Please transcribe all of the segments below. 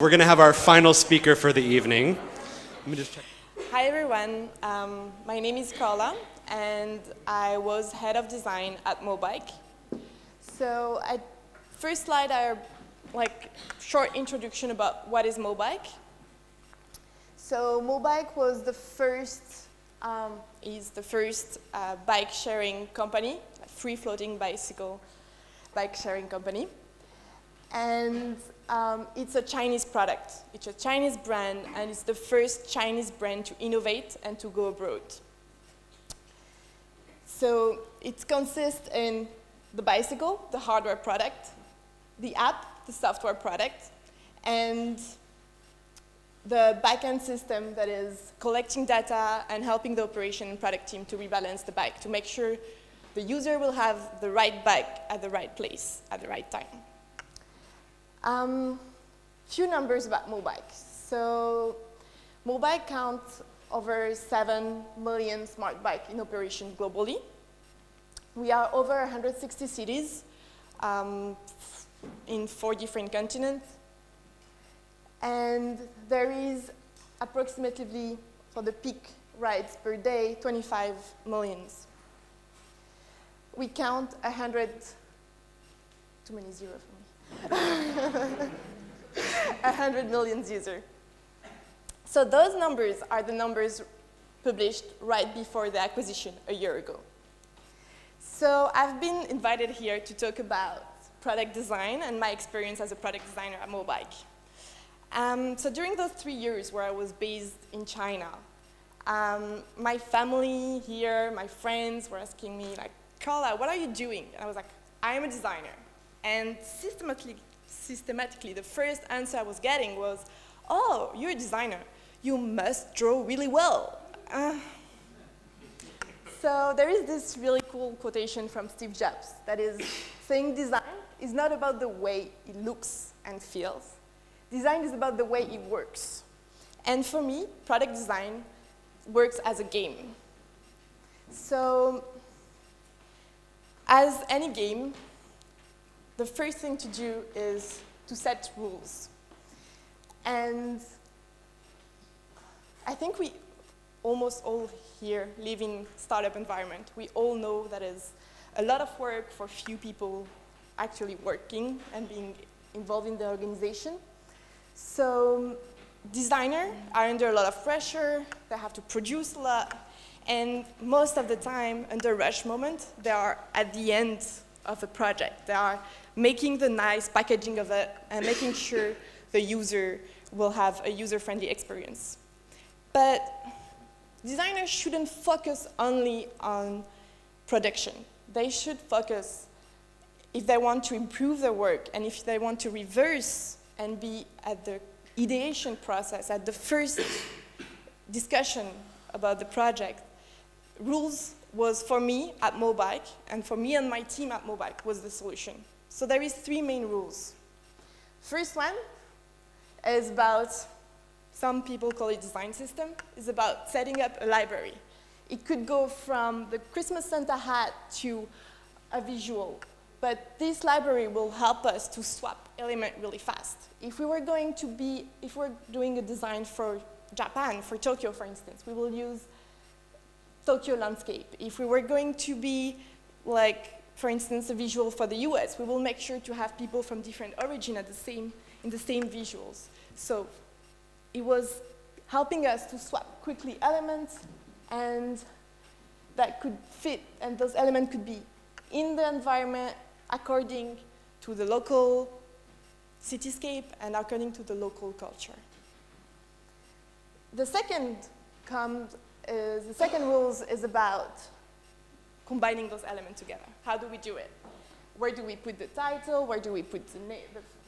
We're going to have our final speaker for the evening. Let me just check. Hi everyone, my name is Carla and I was head of design at Mobike. So first slide are like short introduction about what is Mobike. So Mobike was the first, bike sharing company, a free floating bicycle bike sharing company. And it's a Chinese product. It's a Chinese brand, and it's the first Chinese brand to innovate and to go abroad. So it consists in the bicycle, the hardware product, the app, the software product, and the backend system that is collecting data and helping the operation and product team to rebalance the bike, to make sure the user will have the right bike at the right place at the right time. Few numbers about Mobike. So Mobike counts over 7 million smart bikes in operation globally. We are over 160 cities in 4 different continents. And there is approximately, for the peak rides per day, 25 millions. We count 100, too many zeros for me. 100 million users. So those numbers are the numbers published right before the acquisition a year ago. So I've been invited here to talk about product design and my experience as a product designer at Mobike. So during those 3 years where I was based in China, my family here, my friends were asking me, like, Carla, what are you doing? And I was like, I am a designer. And systematically, the first answer I was getting was, oh, you're a designer. You must draw really well. So there is this really cool quotation from Steve Jobs that is saying design is not about the way it looks and feels. Design is about the way it works. And for me, product design works as a game. So as any game, the first thing to do is to set rules. And I think we almost all here live in startup environment. We all know that is a lot of work for few people actually working and being involved in the organization. So designers are under a lot of pressure, they have to produce a lot, and most of the time, under rush moment, they are at the end of a project. They are making the nice packaging of it and making sure the user will have a user-friendly experience. But designers shouldn't focus only on production. They should focus, if they want to improve their work and if they want to reverse and be at the ideation process, at the first discussion about the project, rules was for me at Mobike, and for me and my team at Mobike was the solution. So there is 3 main rules. First one is about, some people call it design system, is about setting up a library. It could go from the Christmas Santa hat to a visual, but this library will help us to swap elements really fast. If we're doing a design for Japan, for Tokyo, for instance, we will use Tokyo landscape. If we were going to be, like, for instance, a visual for the US, we will make sure to have people from different origin in the same visuals. So it was helping us to swap quickly elements, and that could fit, and those elements could be in the environment according to the local cityscape and according to the local culture. The second rules is about combining those elements together. How do we do it? Where do we put the title? Where do we put the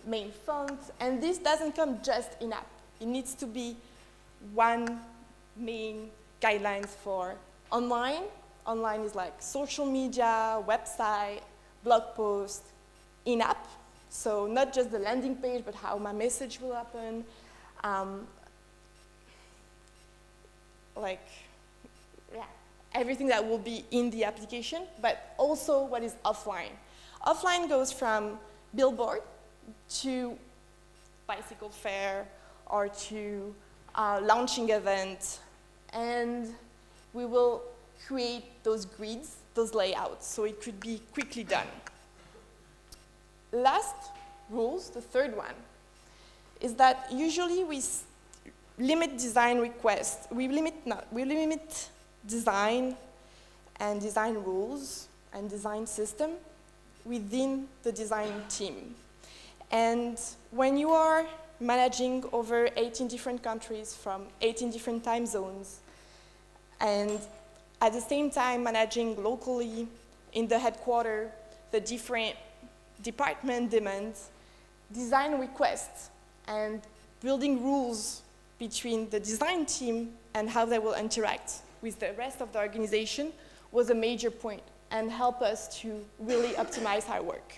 main font? And this doesn't come just in app. It needs to be one main guidelines for online. Online is like social media, website, blog post, in-app. So not just the landing page, but how my message will happen. Everything that will be in the application, but also what is offline. Offline goes from billboard to bicycle fair or to a launching event. And we will create those grids, those layouts, so it could be quickly done. Last rules, the third one, is that usually we limit design requests. We limit design and design rules and design system within the design team. And when you are managing over 18 different countries from 18 different time zones, and at the same time managing locally in the headquarters the different department demands, design requests, and building rules between the design team and how they will interact with the rest of the organization was a major point and help us to really optimize our work.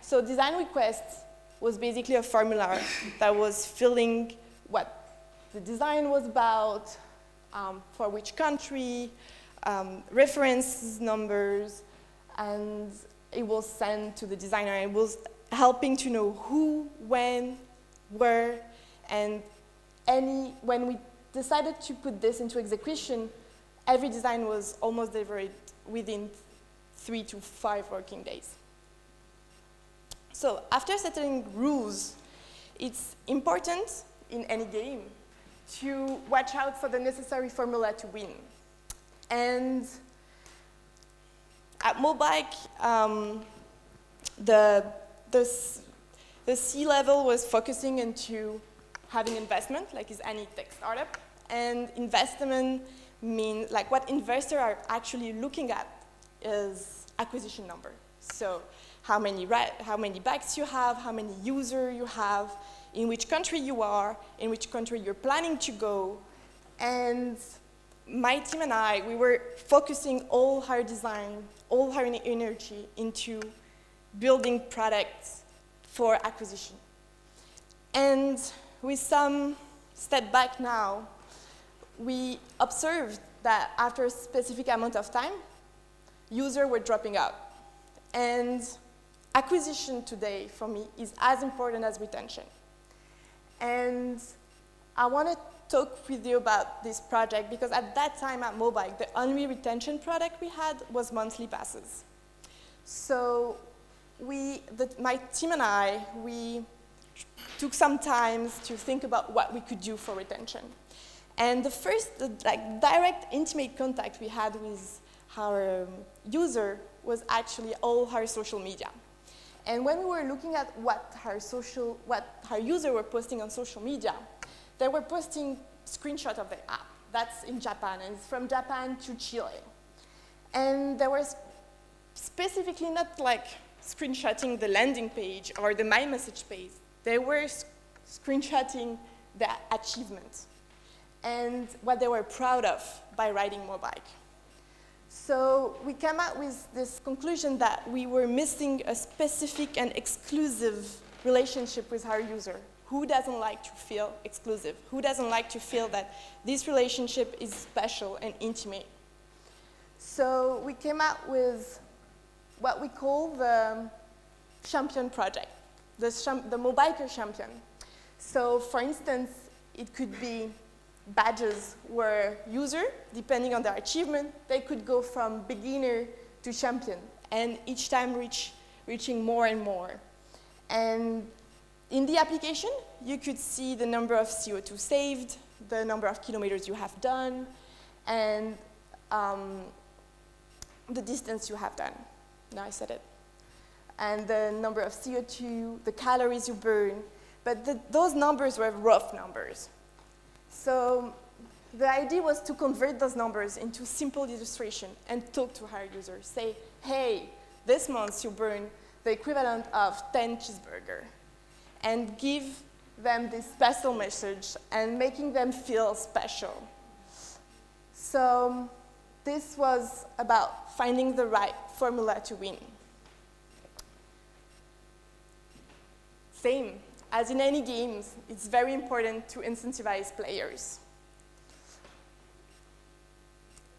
So design requests was basically a formula that was filling what the design was about, for which country, reference numbers, and it was sent to the designer. It was helping to know who, when, where, and when we decided to put this into execution, every design was almost delivered within 3 to 5 working days. So after settling rules, it's important in any game to watch out for the necessary formula to win. And at Mobike, the C-level was focusing into having investment, like is any tech startup. And investment means, like what investors are actually looking at is acquisition number. So how many bikes you have, how many users you have, in which country you are, in which country you're planning to go. And my team and I, we were focusing all our design, all our energy into building products for acquisition. And with some step back now, we observed that after a specific amount of time, users were dropping out. And acquisition today, for me, is as important as retention. And I want to talk with you about this project because at that time at Mobike, the only retention product we had was monthly passes. So my team and I, we took some time to think about what we could do for retention. And the first direct, intimate contact we had with our user was actually all our social media. And when we were looking at what our users were posting on social media, they were posting screenshots of the app. That's in Japan, and it's from Japan to Chile. And they were specifically not like screenshotting the landing page or the My Message page. They were screenshotting the achievement and what they were proud of by riding Mobike. So we came out with this conclusion that we were missing a specific and exclusive relationship with our user. Who doesn't like to feel exclusive? Who doesn't like to feel that this relationship is special and intimate? So we came out with what we call the champion project, the Mobiker champion. So for instance, it could be badges where user, depending on their achievement, they could go from beginner to champion, and each time reaching more and more. And in the application, you could see the number of CO2 saved, the number of kilometers you have done, and the distance you have done. Now I said it. And the number of CO2, the calories you burn, but those numbers were rough numbers. So the idea was to convert those numbers into simple illustration and talk to our users. Say, hey, this month you burn the equivalent of 10 cheeseburgers, and give them this special message and making them feel special. So this was about finding the right formula to win. Same. As in any games, it's very important to incentivize players.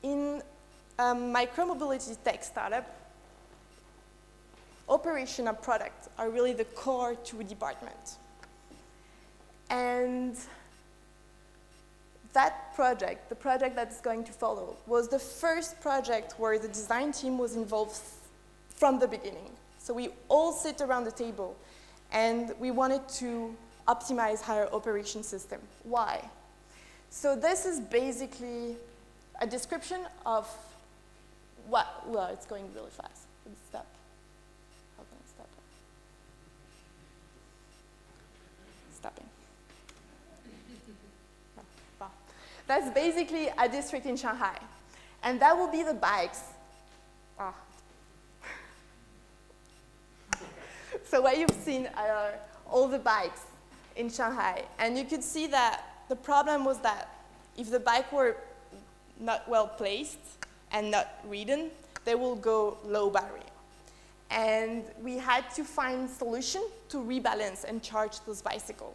In a micromobility tech startup, operation and product are really the core to a department. And that project, the project that's going to follow, was the first project where the design team was involved from the beginning. So we all sit around the table, and we wanted to optimize our operation system. Why? So this is basically a description of what, well, it's going really fast. Let's stop. How can I stop it? Stopping. Oh, wow. That's basically a district in Shanghai. And that will be the bikes. Ah. So what you've seen are all the bikes in Shanghai. And you could see that the problem was that if the bike were not well placed and not ridden, they will go low battery. And we had to find a solution to rebalance and charge those bicycles.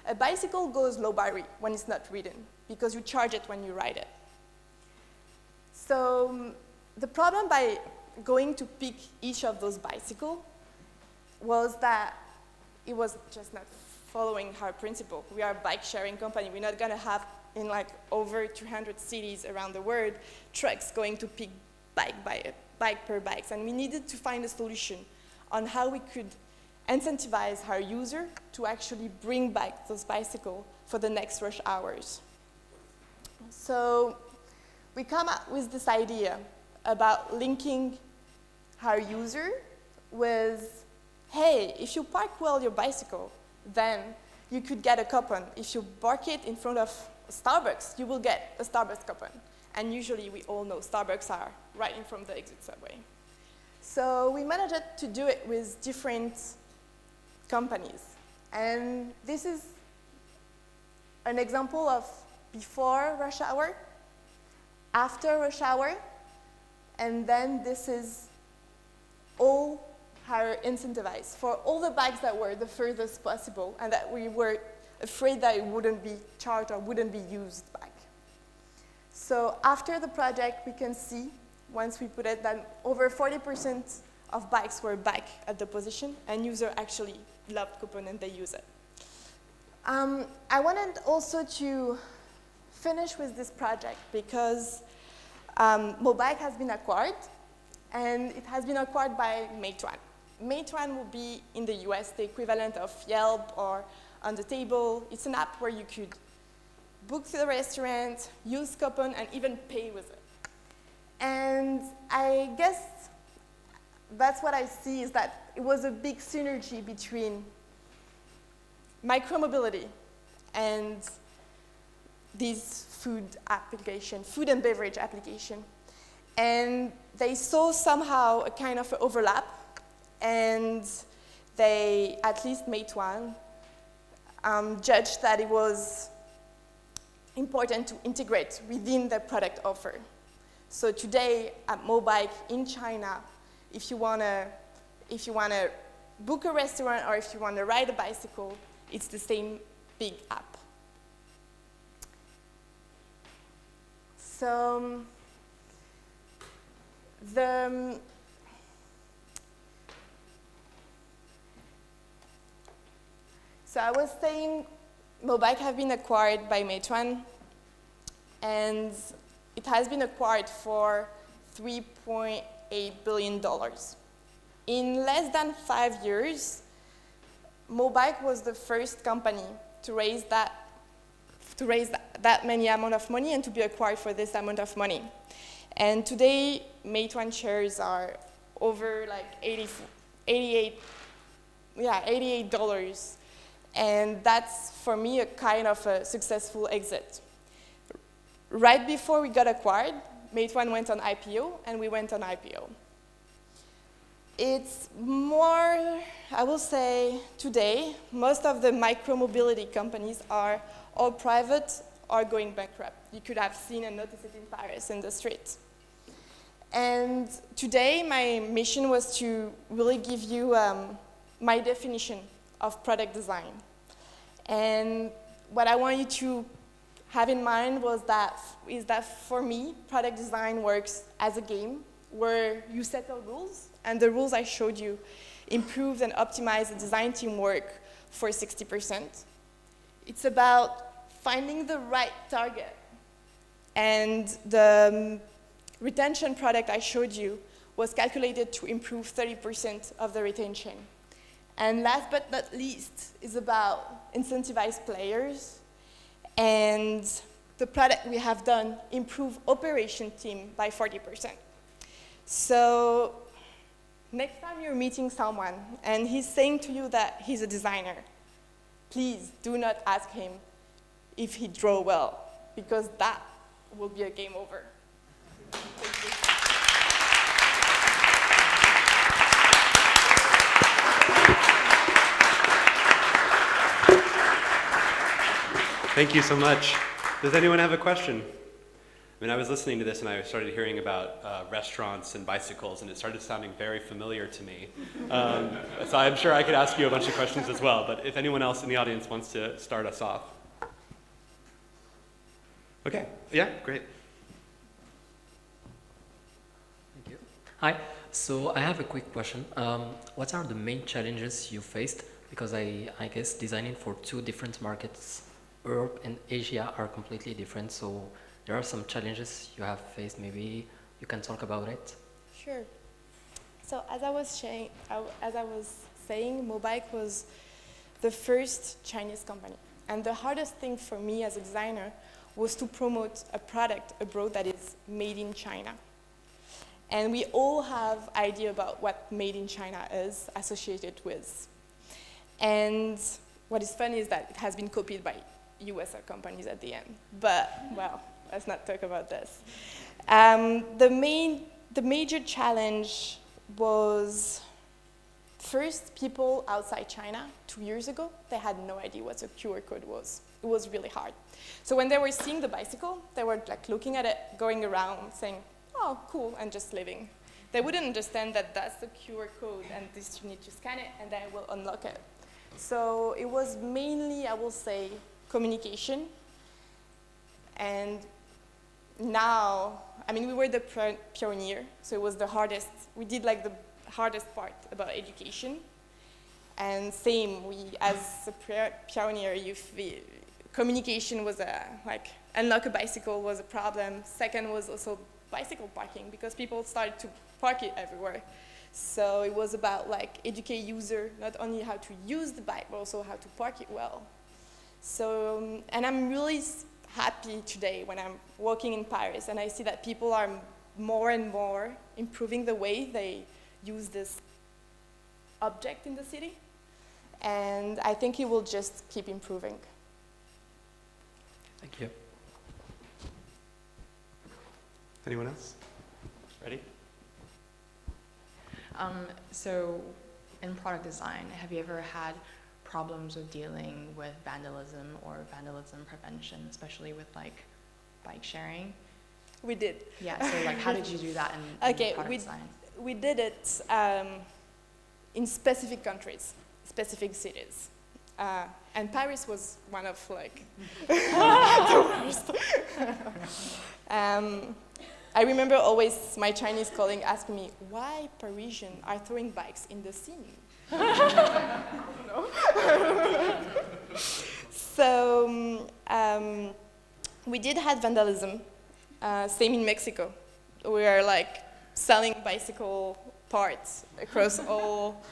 A bicycle goes low battery when it's not ridden, because you charge it when you ride it. So the problem by going to pick each of those bicycles was that it was just not following our principle. We are a bike sharing company. We're not going to have in like over 200 cities around the world trucks going to pick bike per bikes. And we needed to find a solution on how we could incentivize our user to actually bring back those bicycles for the next rush hours. So we come up with this idea about linking our user with, hey, if you park well your bicycle, then you could get a coupon. If you park it in front of Starbucks, you will get a Starbucks coupon. And usually we all know Starbucks are right in front of the exit subway. So we managed to do it with different companies. And this is an example of before rush hour, after rush hour, and then this is all our incentivized for all the bikes that were the furthest possible and that we were afraid that it wouldn't be charged or wouldn't be used back. So after the project, we can see, once we put it, that over 40% of bikes were back at the position, and users actually loved coupon and they use it. I wanted also to finish with this project because Mobike has been acquired, and it has been acquired by Meituan. Meituan will be in the US the equivalent of Yelp or On the Table. It's an app where you could book the restaurant, use coupon, and even pay with it. And I guess that's what I see, is that it was a big synergy between micromobility and this food application, food and beverage application. And they saw somehow a kind of overlap, and they, at least Meituan, judged that it was important to integrate within the product offer. So today at Mobike in China, if you wanna book a restaurant or if you wanna ride a bicycle, it's the same big app. So So I was saying Mobike have been acquired by Meituan, and it has been acquired for $3.8 billion. In less than 5 years, Mobike was the first company to raise that many amount of money and to be acquired for this amount of money. And today, Meituan shares are over like $88. And that's, for me, a kind of a successful exit. Right before we got acquired, Meituan went on IPO, and we went on IPO. It's more, I will say, today, most of the micro-mobility companies are all private or going bankrupt. You could have seen and noticed it in Paris, in the streets. And today, my mission was to really give you my definition of product design. And what I want you to have in mind is that for me, product design works as a game where you set the rules, and the rules I showed you improve and optimize the design team work for 60%. it's about finding the right target. And the retention product I showed you was calculated to improve 30% of the retention. And last but not least is about incentivize players. And the product we have done improve operation team by 40%. So next time you're meeting someone and he's saying to you that he's a designer, please do not ask him if he draw well, because that will be a game over. Thank you. Thank you so much. Does anyone have a question? I mean, I was listening to this and I started hearing about restaurants and bicycles, and it started sounding very familiar to me. So I'm sure I could ask you a bunch of questions as well, but if anyone else in the audience wants to start us off. Okay, yeah, great. Thank you. Hi, so I have a quick question. What are the main challenges you faced? Because I guess designing for two different markets, Europe and Asia, are completely different, so there are some challenges you have faced. Maybe you can talk about it. Sure. So as I was saying, Mobike was the first Chinese company. And the hardest thing for me as a designer was to promote a product abroad that is made in China. And we all have idea about what made in China is associated with. And what is funny is that it has been copied by US companies at the end. But, well, let's not talk about this. The major challenge was, first, people outside China 2 years ago, they had no idea what a QR code was. It was really hard. So when they were seeing the bicycle, they were like looking at it, going around, saying, oh, cool, and just leaving. They wouldn't understand that that's the QR code, and this you need to scan it, and then it will unlock it. So it was mainly, I will say, communication. And now, I mean, we were the pioneer, so it was the hardest. We did like the hardest part about education. And same, as a pioneer, communication was like, unlock a bicycle was a problem. Second was also bicycle parking, because people started to park it everywhere. So it was about like educate user, not only how to use the bike, but also how to park it well. So, and I'm really happy today when I'm walking in Paris and I see that people are more and more improving the way they use this object in the city. And I think it will just keep improving. Thank you. Anyone else? Ready? So in product design, have you ever had problems with dealing with vandalism or vandalism prevention, especially with like bike sharing? We did. Yeah, so like how did you do that in product design? We did it in specific countries, specific cities. And Paris was one of like the worst. I remember always my Chinese colleague asking me, why Parisians are throwing bikes in the sea? No. So we did have vandalism, same in Mexico. We are like selling bicycle parts across all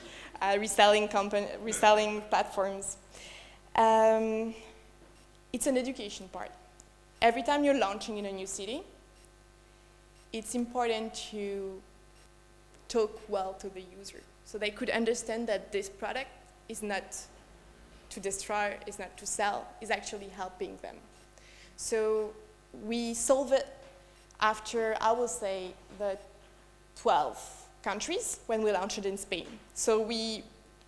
reselling platforms. It's an education part. Every time you're launching in a new city, it's important to talk well to the user, so they could understand that this product is not to destroy, is not to sell, is actually helping them. So we solve it after, I will say, the 12 countries when we launched it in Spain. So we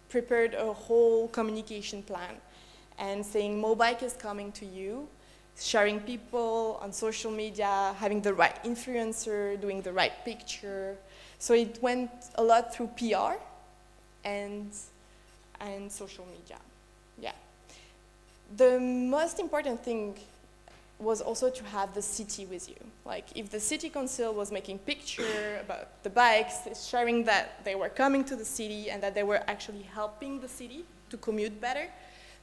prepared a whole communication plan and saying Mobike is coming to you, sharing people on social media, having the right influencer, doing the right picture. So it went a lot through PR and social media. Yeah. The most important thing was also to have the city with you. Like if the city council was making picture about the bikes, sharing that they were coming to the city and that they were actually helping the city to commute better.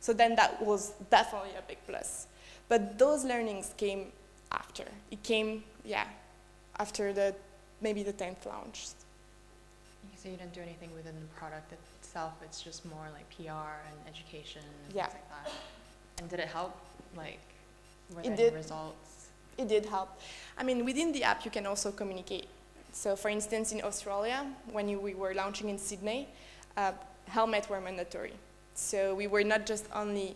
So then that was definitely a big plus. But those learnings came after. It came, after maybe the 10th launch. So you didn't do anything within the product itself, it's just more like PR and education and Yeah. things like that. And did it help? Like, were It there any did. results? It did help. I mean, within the app, you can also communicate. So for instance, in Australia, when we were launching in Sydney, helmets were mandatory. So we were not just only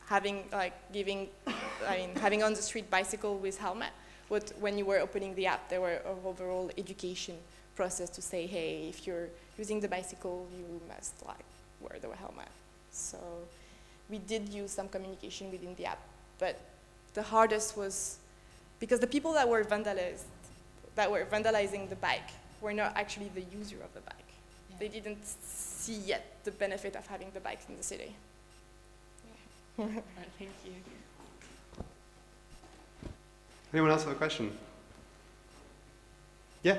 having on the street bicycle with helmet, but when you were opening the app, there were an overall education process to say, hey, if you're using the bicycle, you must wear the helmet. So we did use some communication within the app, but the hardest was because the people that were vandalizing the bike were not actually the user of the bike. Yeah. They didn't see yet the benefit of having the bikes in the city. All right, thank you. Anyone else have a question? Yeah?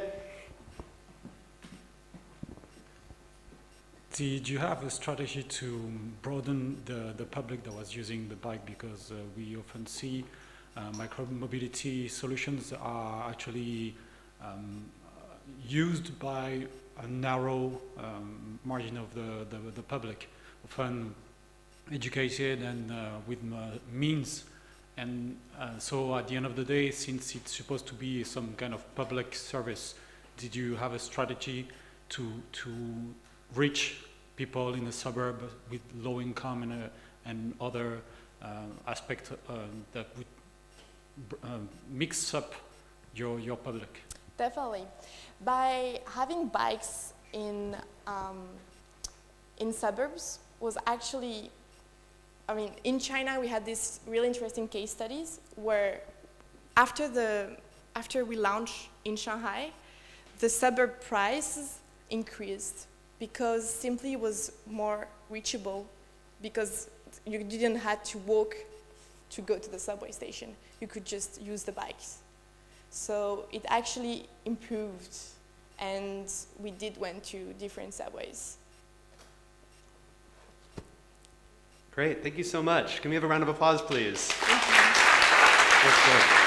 Did you have a strategy to broaden the public that was using the bike? Because we often see micro-mobility solutions are actually used by a narrow margin of the public, often educated and with means. And so at the end of the day, since it's supposed to be some kind of public service, did you have a strategy to reach people in the suburb with low income and other aspects that would mix up your public? Definitely. By having bikes in suburbs was actually, I mean, in China we had these really interesting case studies where after we launched in Shanghai, the suburb prices increased because simply it was more reachable because you didn't have to walk to go to the subway station. You could just use the bikes. So it actually improved, and we did went to different subways. Great, thank you so much. Can we have a round of applause, please? Thank you. That's great.